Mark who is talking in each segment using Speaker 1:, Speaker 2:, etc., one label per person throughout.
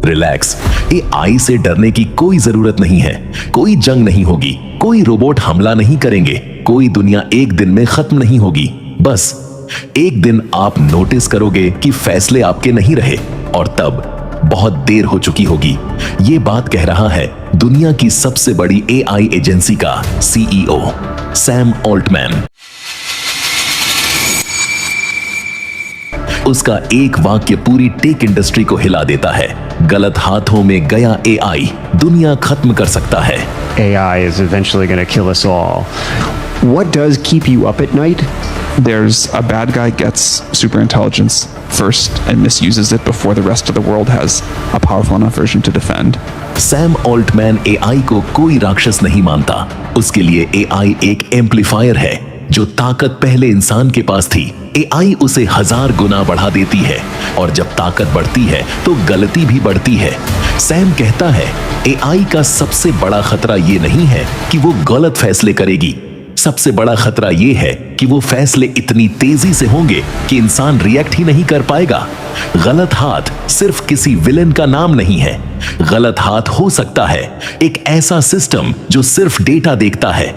Speaker 1: Relax, AI से डरने की कोई जरूरत नहीं है। कोई जंग नहीं होगी, कोई रोबोट हमला नहीं करेंगे, कोई दुनिया एक दिन में खत्म नहीं होगी। बस एक दिन आप नोटिस करोगे कि फैसले आपके नहीं रहे और तब बहुत देर हो चुकी होगी। ये बात कह रहा है दुनिया की सबसे बड़ी एआई एजेंसी का सीईओ सैम ऑल्टमैन। उसका एक वाक्य पूरी टेक इंडस्ट्री को हिला देता है। गलत हाथों में गया एआई दुनिया खत्म कर सकता है।
Speaker 2: AI is eventually going to kill us all. What does keep you up at night?
Speaker 3: There's a bad guy gets super intelligence first and misuses it before the rest of the world has a powerful enough version to defend.
Speaker 1: Sam Altman AI को कोई राक्षस नहीं मानता। उसके लिए AI एक amplifier है। जो ताकत पहले इंसान के पास थी, एआई उसे 1000 गुना बढ़ा देती है और जब ताकत बढ़ती है तो गलती भी बढ़ती है। सैम कहता है एआई का सबसे बड़ा खतरा ये नहीं है कि वो गलत फैसले करेगी, सबसे बड़ा खतरा ये है कि वो फैसले इतनी तेजी से होंगे कि इंसान रिएक्ट ही नहीं कर पाएगा। गलत हाथ सिर्फ किसी विलेन का नाम नहीं है। गलत हाथ हो सकता है एक ऐसा सिस्टम जो सिर्फ डेटा देखता है,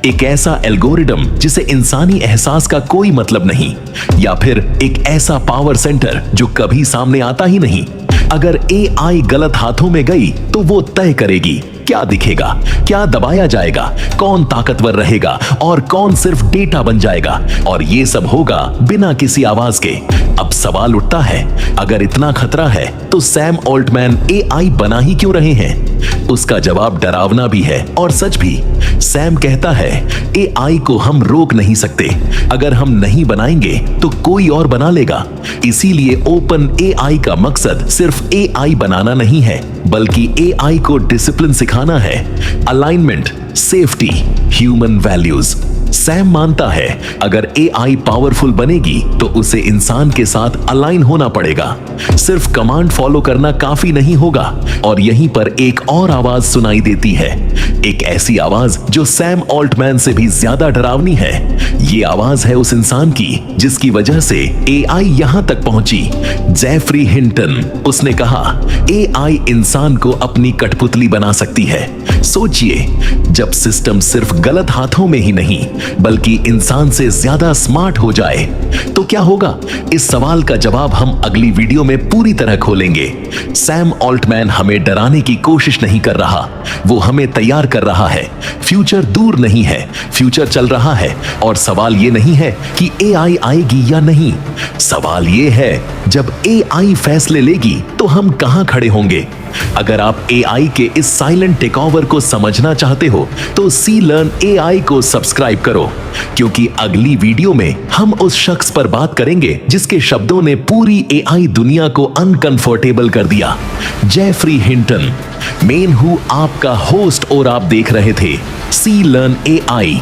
Speaker 1: एक ऐसा एल्गोरिदम जिसे इंसानी एहसास का कोई मतलब नहीं, या फिर एक ऐसा पावर सेंटर जो कभी सामने आता ही नहीं। अगर एआई गलत हाथों में गई तो वो तय करेगी क्या दिखेगा, क्या दबाया जाएगा, कौन ताकतवर रहेगा और कौन सिर्फ डेटा बन जाएगा। और ये सब होगा बिना किसी आवाज के। अब सवाल उठता है, अगर इतना खतरा है तो सैम ऑल्टमैन एआई बना ही क्यों रहे हैं? उसका जवाब डरावना भी है और सच भी। सैम कहता है एआई को हम रोक नहीं सकते, अगर हम नहीं बनाएंगे तो कोई और बना लेगा। इसीलिए ओपन एआई का मकसद सिर्फ एआई बनाना नहीं है, बल्कि एआई को डिसिप्लिन सिखाना है, alignment, safety, human values. Sam मानता है अगर एआई पावरफुल बनेगी तो उसे इंसान के साथ अलाइन होना पड़ेगा, सिर्फ कमांड फॉलो करना काफी नहीं होगा। और यहीं पर एक और आवाज सुनाई देती है, एक ऐसी आवाज जो सैम ऑल्टमैन से भी ज्यादा डरावनी है। ये आवाज है उस इंसान की जिसकी वजह से एआई यहां तक पहुंची, जेफरी हिंटन। उसने कहा एआई इंसान को अपनी कठपुतली बना सकती है। सोचिए, जब सिस्टम सिर्फ गलत हाथों में ही नहीं बल्कि इंसान से ज्यादा स्मार्ट हो जाए तो क्या होगा? इस सवाल का जवाब हम अगली वीडियो में पूरी तरह खोलेंगे। सैम ऑल्टमैन हमें डराने की कोशिश नहीं कर रहा, वो हमें तैयार कर रहा है। फ्यूचर दूर नहीं है, फ्यूचर चल रहा है। और सवाल ये नहीं है कि एआई आएगी या नहीं, सवाल ये है जब एआई फैसले लेगी तो हम कहां खड़े होंगे। अगर आप एआई के इस साइलेंट टेकओवर को समझना चाहते हो तो सी लर्न एआई को सब्सक्राइब करो, क्योंकि अगली वीडियो में हम उस शख्स पर बात करेंगे जिसके शब्दों ने पूरी एआई दुनिया को अनकंफर्टेबल कर दिया, जेफरी हिंटन। मैं हूं आपका होस्ट और आप देख रहे थे सी लर्न एआई।